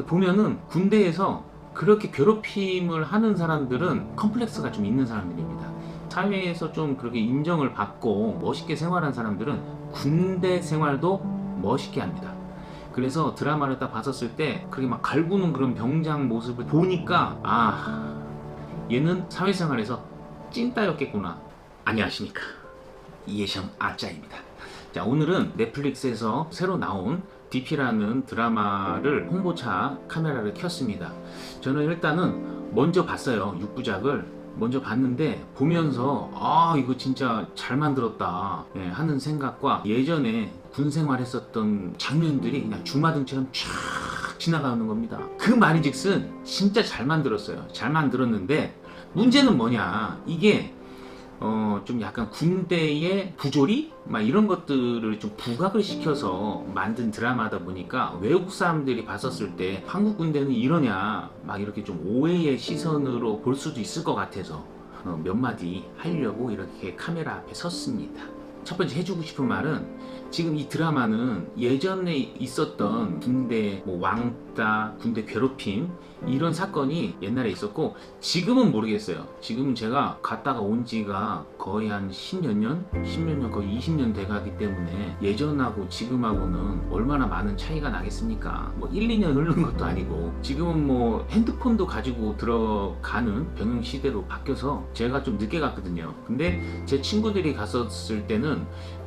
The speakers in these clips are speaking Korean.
보면은 군대에서 그렇게 괴롭힘을 하는 사람들은 컴플렉스가 좀 있는 사람들입니다. 사회에서 좀 그렇게 인정을 받고 멋있게 생활한 사람들은 군대 생활도 멋있게 합니다. 그래서 드라마를 딱 봤었을 때 그렇게 막 갈구는 그런 병장 모습을 보니까 얘는 사회생활에서 찐따였겠구나. 안녕하십니까, 이해션 아짜입니다. 자, 오늘은 넷플릭스에서 새로 나온 DP라는 드라마를 홍보차 카메라를 켰습니다. 저는 일단은 먼저 봤어요. 6부작을 먼저 봤는데 보면서 이거 진짜 잘 만들었다 하는 생각과 예전에 군 생활했었던 장면들이 그냥 주마등처럼 쫙 지나가는 겁니다. 그 말인즉슨 진짜 잘 만들었어요. 잘 만들었는데 문제는 뭐냐, 이게 좀 약간 군대의 부조리? 막 이런 것들을 좀 부각을 시켜서 만든 드라마다 보니까 외국 사람들이 봤었을 때 한국 군대는 이러냐 막 이렇게 좀 오해의 시선으로 볼 수도 있을 것 같아서 몇 마디 하려고 이렇게 카메라 앞에 섰습니다. 첫 번째 해주고 싶은 말은, 지금 이 드라마는 예전에 있었던 군대 왕따, 군대 괴롭힘 이런 사건이 옛날에 있었고, 지금은 모르겠어요. 지금은 제가 갔다가 온 지가 거의 한 10몇 년? 10몇 년, 거의 20년 돼가기 때문에 예전하고 지금하고는 얼마나 많은 차이가 나겠습니까? 1, 2년 흐른 것도 아니고, 지금은 핸드폰도 가지고 들어가는 병영 시대로 바뀌어서 제가 좀 늦게 갔거든요. 근데 제 친구들이 갔었을 때는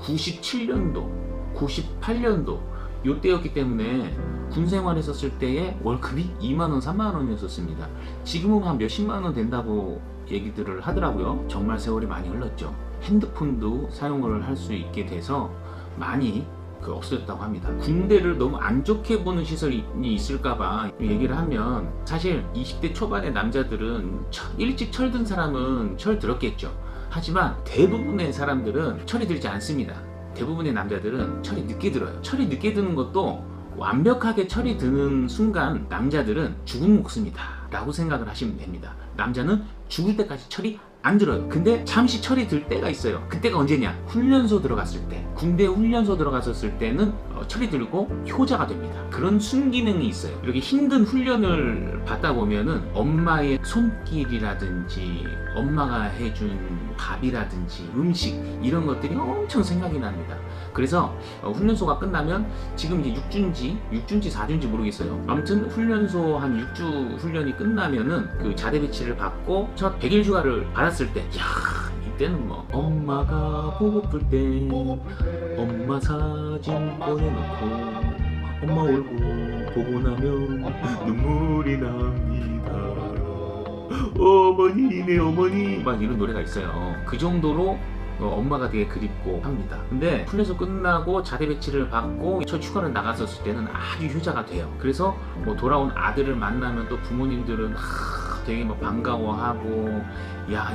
97년도, 98년도 요때였기 때문에 군 생활했었을 때의 월급이 2만원, 3만원이었습니다. 지금은 한 몇십만원 된다고 얘기들을 하더라고요. 정말 세월이 많이 흘렀죠. 핸드폰도 사용을 할 수 있게 돼서 많이 없어졌다고 합니다. 군대를 너무 안 좋게 보는 시선이 있을까봐 얘기를 하면, 사실 20대 초반의 남자들은 일찍 철든 사람은 철 들었겠죠. 하지만 대부분의 사람들은 철이 들지 않습니다. 대부분의 남자들은 철이 늦게 들어요. 철이 늦게 드는 것도 완벽하게 철이 드는 순간 남자들은 죽은 목숨이다 라고 생각을 하시면 됩니다. 남자는 죽을 때까지 철이 안 들어요. 근데 잠시 철이 들 때가 있어요. 그때가 언제냐? 훈련소 들어갔을 때. 군대 훈련소 들어갔었을 때는 철이 들고 효자가 됩니다. 그런 순기능이 있어요. 이렇게 힘든 훈련을 받다 보면은 엄마의 손길이라든지 엄마가 해준 밥이라든지 음식, 이런 것들이 엄청 생각이 납니다. 그래서 훈련소가 끝나면, 지금 이제 6주인지 4주인지 모르겠어요. 아무튼 훈련소 한 6주 훈련이 끝나면은 그 자대 배치를 받고 첫 100일 휴가를 받았을 때, 이때는 엄마가 보고플 때 엄마 사진 꺼내놓고 엄마 얼굴 보고 나면 눈물이 납니다. 어머니, 내 어머니, 막 이런 노래가 있어요. 그 정도로 엄마가 되게 그립고 합니다. 근데 훈련소 끝나고 자대 배치를 받고 첫 휴가를 나갔었을 때는 아주 효자가 돼요. 그래서 돌아온 아들을 만나면 또 부모님들은 되게 반가워하고,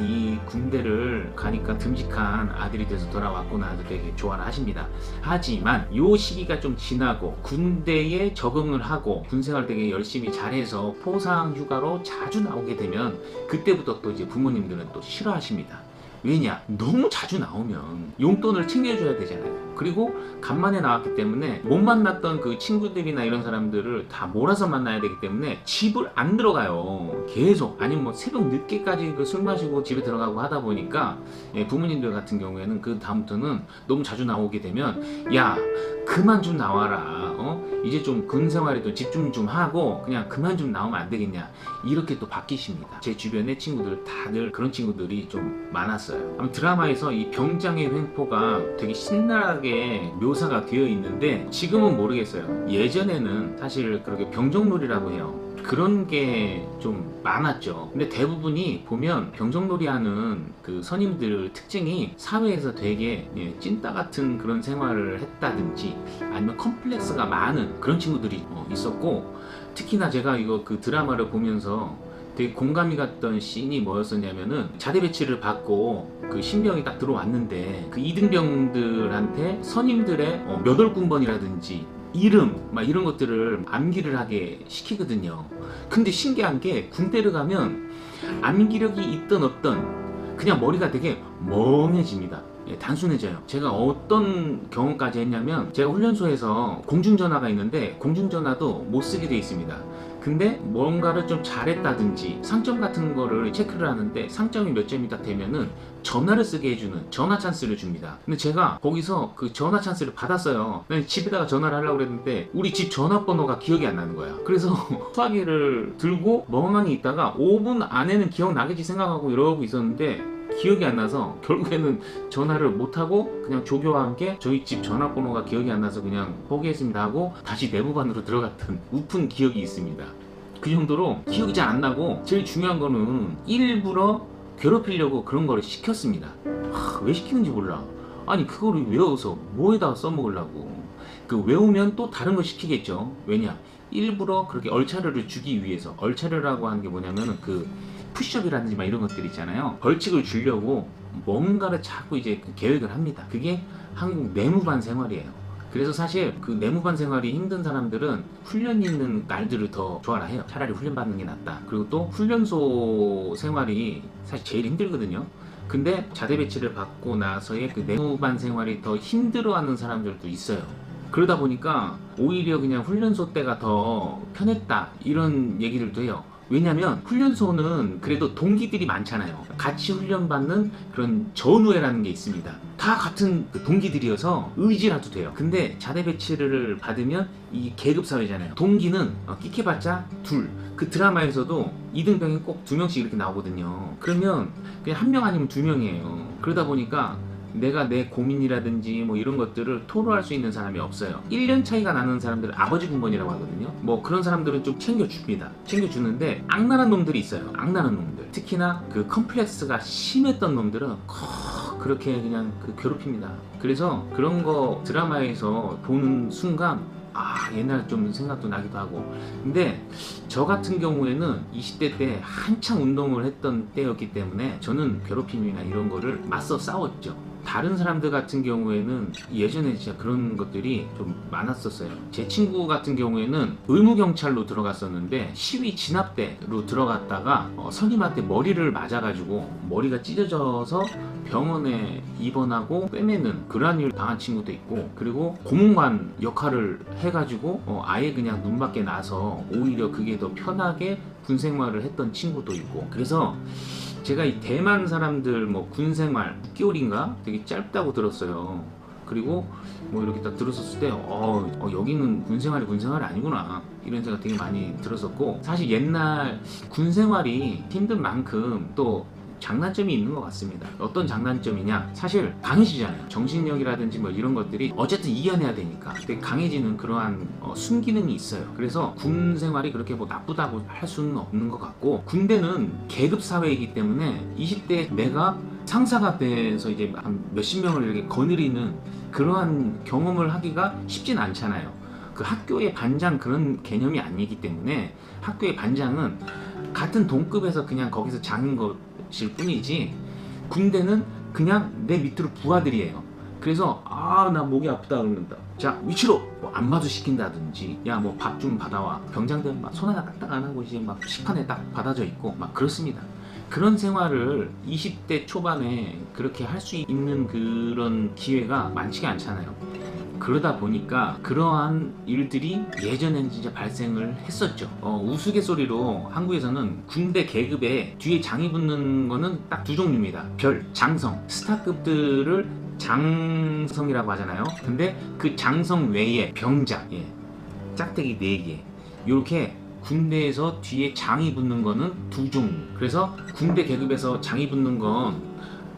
이 군대를 가니까 듬직한 아들이 돼서 돌아왔구나 되게 좋아를 하십니다. 하지만 요 시기가 좀 지나고 군대에 적응을 하고 군생활 되게 열심히 잘해서 포상 휴가로 자주 나오게 되면, 그때부터 또 이제 부모님들은 또 싫어하십니다. 왜냐? 너무 자주 나오면 용돈을 챙겨줘야 되잖아요. 그리고 간만에 나왔기 때문에 못 만났던 그 친구들이나 이런 사람들을 다 몰아서 만나야 되기 때문에 집을 안 들어가요. 계속. 아니면 새벽 늦게까지 술 마시고 집에 들어가고 하다 보니까 부모님들 같은 경우에는 그 다음부터는 너무 자주 나오게 되면, 야, 그만 좀 나와라. 이제 좀 군 생활에도 집중 좀 하고 그냥 그만 좀 나오면 안 되겠냐, 이렇게 또 바뀌십니다. 제 주변의 친구들 다들 그런 친구들이 좀 많았어요. 아마 드라마에서 이 병장의 횡포가 되게 신나게 묘사가 되어 있는데, 지금은 모르겠어요. 예전에는 사실 그렇게 병정놀이라고 해요. 그런 게 좀 많았죠. 근데 대부분이 보면 병정놀이 하는 그 선임들 특징이 사회에서 되게 찐따 같은 그런 생활을 했다든지 아니면 컴플렉스가 많은 그런 친구들이 있었고, 특히나 제가 그 드라마를 보면서 되게 공감이 갔던 씬이 뭐였었냐면은, 자대 배치를 받고 그 신병이 딱 들어왔는데 그 이등병들한테 선임들의 몇월군번이라든지 이름 막 이런 것들을 암기를 하게 시키거든요. 근데 신기한 게, 군대를 가면 암기력이 있든 없든 그냥 머리가 되게 멍해집니다. 단순해져요. 제가 어떤 경험까지 했냐면, 제가 훈련소에서 공중전화가 있는데 공중전화도 못 쓰게 돼 있습니다. 근데 뭔가를 좀 잘했다든지 상점 같은 거를 체크를 하는데 상점이 몇 점이 딱 되면은 전화를 쓰게 해주는 전화 찬스를 줍니다. 근데 제가 거기서 그 전화 찬스를 받았어요. 집에다가 전화를 하려고 그랬는데 우리 집 전화번호가 기억이 안 나는 거야. 그래서 수화기를 들고 멍하니 있다가 5분 안에는 기억나겠지 생각하고 이러고 있었는데 기억이 안 나서 결국에는 전화를 못하고 그냥 조교와 함께 저희 집 전화번호가 기억이 안 나서 그냥 포기했습니다 하고 다시 내부반으로 들어갔던 우픈 기억이 있습니다. 그 정도로 기억이 잘 안 나고 제일 중요한 거는 일부러 괴롭히려고 그런 거를 시켰습니다. 왜 시키는지 몰라. 아니 그거를 외워서 뭐에다가 써먹으려고. 그 외우면 또 다른 거 시키겠죠. 왜냐? 일부러 그렇게 얼차려를 주기 위해서. 얼차려라고 하는 게 뭐냐면은 그 푸시업이라든지 막 이런 것들 있잖아요. 벌칙을 주려고 뭔가를 자꾸 이제 계획을 합니다. 그게 한국 내무반 생활이에요. 그래서 사실 그 내무반 생활이 힘든 사람들은 훈련 있는 날들을 더 좋아라 해요. 차라리 훈련 받는 게 낫다. 그리고 또 훈련소 생활이 사실 제일 힘들거든요. 근데 자대 배치를 받고 나서의 그 내무반 생활이 더 힘들어하는 사람들도 있어요. 그러다 보니까 오히려 그냥 훈련소 때가 더 편했다 이런 얘기들도 해요. 왜냐면 훈련소는 그래도 동기들이 많잖아요. 같이 훈련받는 그런 전우회라는 게 있습니다. 다 같은 그 동기들이어서 의지라도 돼요. 근데 자대 배치를 받으면 이 계급사회잖아요. 동기는 끽해봤자 둘. 그 드라마에서도 이등병이 꼭 2명씩 이렇게 나오거든요. 그러면 그냥 1명 아니면 2명이에요. 그러다 보니까 내가 내 고민이라든지 뭐 이런 것들을 토로할 수 있는 사람이 없어요. 1년 차이가 나는 사람들은 아버지 군번이라고 하거든요. 뭐 그런 사람들은 좀 챙겨줍니다. 챙겨주는데 악랄한 놈들이 있어요. 악랄한 놈들. 특히나 그 컴플렉스가 심했던 놈들은 그렇게 그냥 그 괴롭힙니다. 그래서 그런 거 드라마에서 보는 순간 옛날 좀 생각도 나기도 하고. 근데 저 같은 경우에는 20대 때 한창 운동을 했던 때였기 때문에 저는 괴롭힘이나 이런 거를 맞서 싸웠죠. 다른 사람들 같은 경우에는 예전에 진짜 그런 것들이 좀 많았었어요. 제 친구 같은 경우에는 의무경찰로 들어갔었는데 시위 진압대로 들어갔다가 선임한테 머리를 맞아가지고 머리가 찢어져서 병원에 입원하고 꿰매는 그러한 일을 당한 친구도 있고, 그리고 고문관 역할을 해가지고 아예 그냥 눈 밖에 나서 오히려 그게 더 편하게 군 생활을 했던 친구도 있고. 그래서 제가 이 대만 사람들 뭐 군 생활 6개월인가 되게 짧다고 들었어요. 그리고 뭐 이렇게 딱 들었었을 때 여기는 군 생활이 아니구나 이런 생각 되게 많이 들었었고, 사실 옛날 군 생활이 힘든 만큼 또 장단점이 있는 것 같습니다. 어떤 장단점이냐, 사실 강해지잖아요. 정신력이라든지 뭐 이런 것들이 어쨌든 이겨내야 되니까 되게 강해지는 그러한 순기능이 있어요. 그래서 군 생활이 그렇게 뭐 나쁘다고 할 수는 없는 것 같고, 군대는 계급 사회이기 때문에 20대 내가 상사가 돼서 이제 한 몇십 명을 이렇게 거느리는 그러한 경험을 하기가 쉽진 않잖아요. 그 학교의 반장 그런 개념이 아니기 때문에 학교의 반장은 같은 동급에서 그냥 거기서 장인 것일 뿐이지, 군대는 그냥 내 밑으로 부하들이에요. 그래서 나 목이 아프다 그런다, 자 위치로 뭐 안마도 시킨다든지, 야 뭐 밥 좀 받아와. 병장들 막 손 하나 딱딱 안 하고 이제 막 식판에 딱 받아져 있고 막 그렇습니다. 그런 생활을 20대 초반에 그렇게 할 수 있는 그런 기회가 많지가 않잖아요. 그러다 보니까 그러한 일들이 예전에는 진짜 발생을 했었죠. 우스갯소리로 한국에서는 군대 계급에 뒤에 장이 붙는 거는 딱 2종류입니다. 별, 장성. 스타급들을 장성이라고 하잖아요. 근데 그 장성 외에 병장, 짝대기 4개, 요렇게 군대에서 뒤에 장이 붙는 거는 2종류. 그래서 군대 계급에서 장이 붙는 건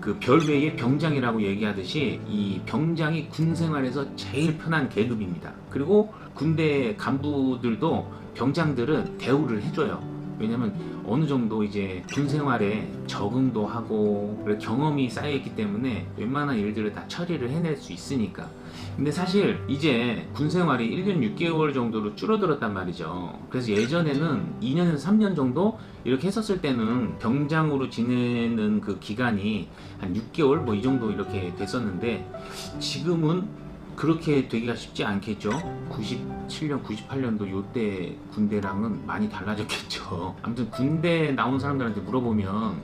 그 별 외에 병장이라고 얘기하듯이 이 병장이 군 생활에서 제일 편한 계급입니다. 그리고 군대 간부들도 병장들은 대우를 해줘요. 왜냐면 어느 정도 이제 군 생활에 적응도 하고 경험이 쌓여있기 때문에 웬만한 일들을 다 처리를 해낼 수 있으니까. 근데 사실 이제 군 생활이 1년 6개월 정도로 줄어들었단 말이죠. 그래서 예전에는 2년에서 3년 정도 이렇게 했었을 때는 병장으로 지내는 그 기간이 한 6개월 뭐 이 정도 이렇게 됐었는데, 지금은 그렇게 되기가 쉽지 않겠죠. 97년, 98년도 요때 군대랑은 많이 달라졌겠죠. 아무튼 군대 나온 사람들한테 물어보면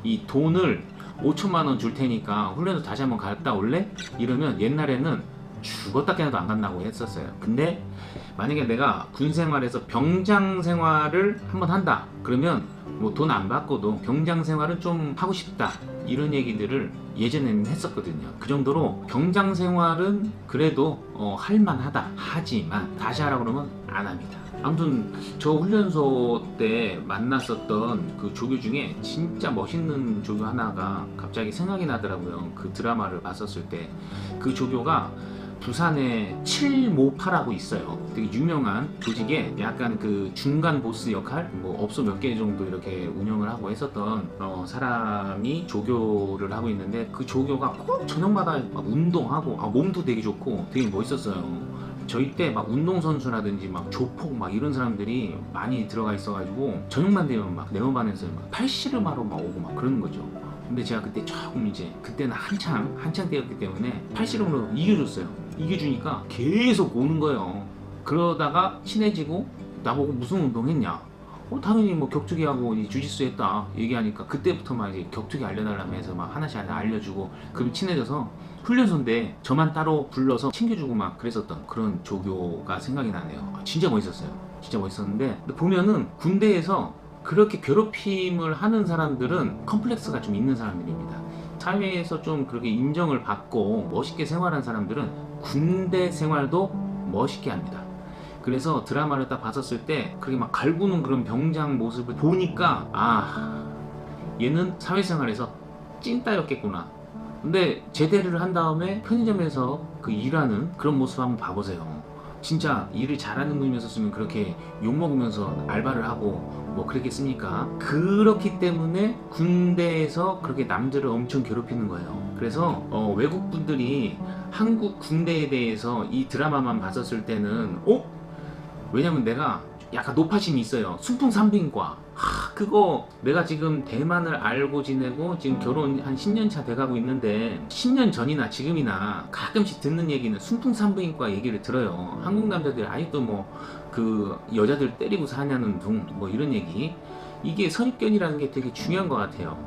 이 돈을 5천만 원 줄 테니까 훈련소 다시 한번 갔다 올래? 이러면 옛날에는 죽었다 깨어나도 안 간다고 했었어요. 근데 만약에 내가 군 생활에서 병장 생활을 한번 한다 그러면 뭐 돈 안 받고도 병장 생활은 좀 하고 싶다 이런 얘기들을 예전에는 했었거든요. 그 정도로 병장 생활은 그래도 할만하다. 하지만 다시 하라 그러면 안 합니다. 아무튼 저 훈련소 때 만났었던 그 조교 중에 진짜 멋있는 조교 하나가 갑자기 생각이 나더라고요. 그 드라마를 봤었을 때 그 조교가 부산에 7모파라고 있어요. 되게 유명한 조직에 약간 그 중간 보스 역할, 뭐 업소 몇 개 정도 이렇게 운영을 하고 했었던 사람이 조교를 하고 있는데 그 조교가 꼭 저녁마다 막 운동하고 몸도 되게 좋고 되게 멋있었어요. 저희 때 막 운동선수라든지 막 조폭 막 이런 사람들이 많이 들어가 있어가지고 저녁만 되면 막 네모반에서 막 팔씨름하러 막 오고 막 그러는 거죠. 근데 제가 그때 조금 이제 그때는 한창 때였기 때문에 팔씨름으로 이겨줬어요. 이겨주니까 계속 오는 거예요. 그러다가 친해지고 나보고 무슨 운동했냐? 당연히 뭐 격투기 하고 주짓수 했다 얘기하니까 그때부터 막 이제 격투기 알려달라면서 막 하나씩 알려주고 그럼 친해져서 훈련소인데 저만 따로 불러서 챙겨주고 막 그랬었던 그런 조교가 생각이 나네요. 진짜 멋있었어요. 진짜 멋있었는데 보면은 군대에서 그렇게 괴롭힘을 하는 사람들은 컴플렉스가 좀 있는 사람들입니다. 사회에서 좀 그렇게 인정을 받고 멋있게 생활한 사람들은 군대 생활도 멋있게 합니다. 그래서 드라마를 딱 봤었을 때 그렇게 막 갈구는 그런 병장 모습을 보니까 얘는 사회생활에서 찐따였겠구나. 근데 제대를 한 다음에 편의점에서 그 일하는 그런 모습 한번 봐보세요. 진짜 일을 잘하는 놈이었으면 그렇게 욕먹으면서 알바를 하고 뭐 그랬겠습니까? 그렇기 때문에 군대에서 그렇게 남들을 엄청 괴롭히는 거예요. 그래서 외국 분들이 한국 군대에 대해서 이 드라마만 봤었을 때는 왜냐면 내가 약간 노파심이 있어요. 순풍산부인과 그거 내가 지금 대만을 알고 지내고 지금 결혼 한 10년 차 돼가고 있는데 10년 전이나 지금이나 가끔씩 듣는 얘기는 순풍산부인과 얘기를 들어요. 한국 남자들 아직도 뭐 그 여자들 때리고 사냐는 둥 뭐 이런 얘기. 이게 선입견이라는 게 되게 중요한 것 같아요.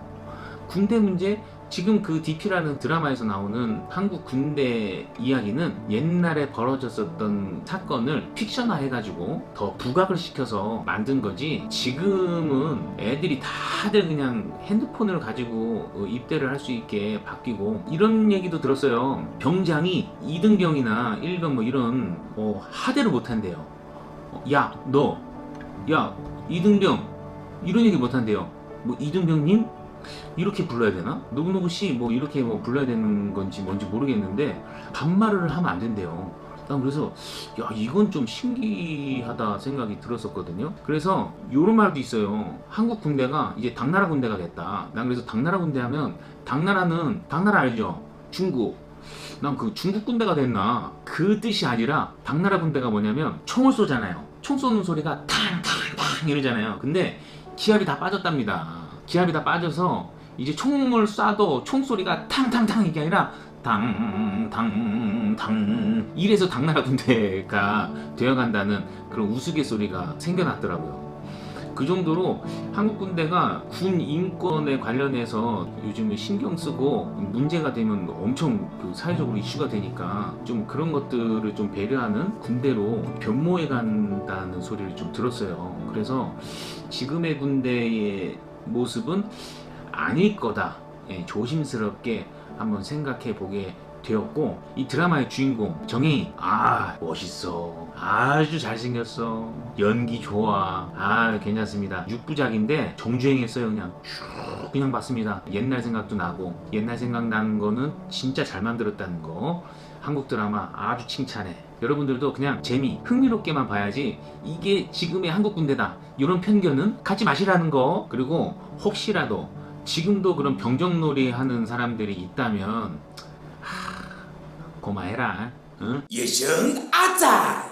군대 문제 지금 그 DP라는 드라마에서 나오는 한국 군대 이야기는 옛날에 벌어졌었던 사건을 픽션화 해가지고 더 부각을 시켜서 만든 거지 지금은 애들이 다들 그냥 핸드폰을 가지고 입대를 할 수 있게 바뀌고 이런 얘기도 들었어요. 병장이 2등병이나 1병 뭐 이런 하대를 못한대요. 야 2등병 이런 얘기 못한대요. 뭐 2등병님? 이렇게 불러야 되나? 누구누구씨 뭐 이렇게 뭐 불러야 되는 건지 뭔지 모르겠는데 반말을 하면 안 된대요. 난 그래서 야 이건 좀 신기하다 생각이 들었었거든요. 그래서 요런 말도 있어요. 한국 군대가 이제 당나라 군대가 됐다. 난 그래서 당나라 군대 하면 당나라 알죠? 중국. 난 그 중국 군대가 됐나? 그 뜻이 아니라 당나라 군대가 뭐냐면 총을 쏘잖아요. 총 쏘는 소리가 탕탕탕 이러잖아요. 근데 기압이 다 빠졌답니다. 기압이 다 빠져서 이제 총을 쏴도 총소리가 탕탕탕 이게 아니라 당당당 이래서 당나라 군대가 되어간다는 그런 우스갯소리가 생겨났더라고요. 그 정도로 한국 군대가 군 인권에 관련해서 요즘에 신경 쓰고 문제가 되면 엄청 그 사회적으로 이슈가 되니까 좀 그런 것들을 좀 배려하는 군대로 변모해 간다는 소리를 좀 들었어요. 그래서 지금의 군대의 모습은 아닐 거다. 조심스럽게 한번 생각해 보게 되었고 이 드라마의 주인공 정혜인 멋있어. 아주 잘생겼어. 연기 좋아. 괜찮습니다. 6부작인데 정주행했어요. 그냥 봤습니다. 옛날 생각도 나고 옛날 생각나는 거는 진짜 잘 만들었다는 거. 한국 드라마 아주 칭찬해. 여러분들도 그냥 흥미롭게만 봐야지 이게 지금의 한국 군대다 이런 편견은 갖지 마시라는 거. 그리고 혹시라도 지금도 그런 병정놀이 하는 사람들이 있다면 고마해라. 응? 예성 아자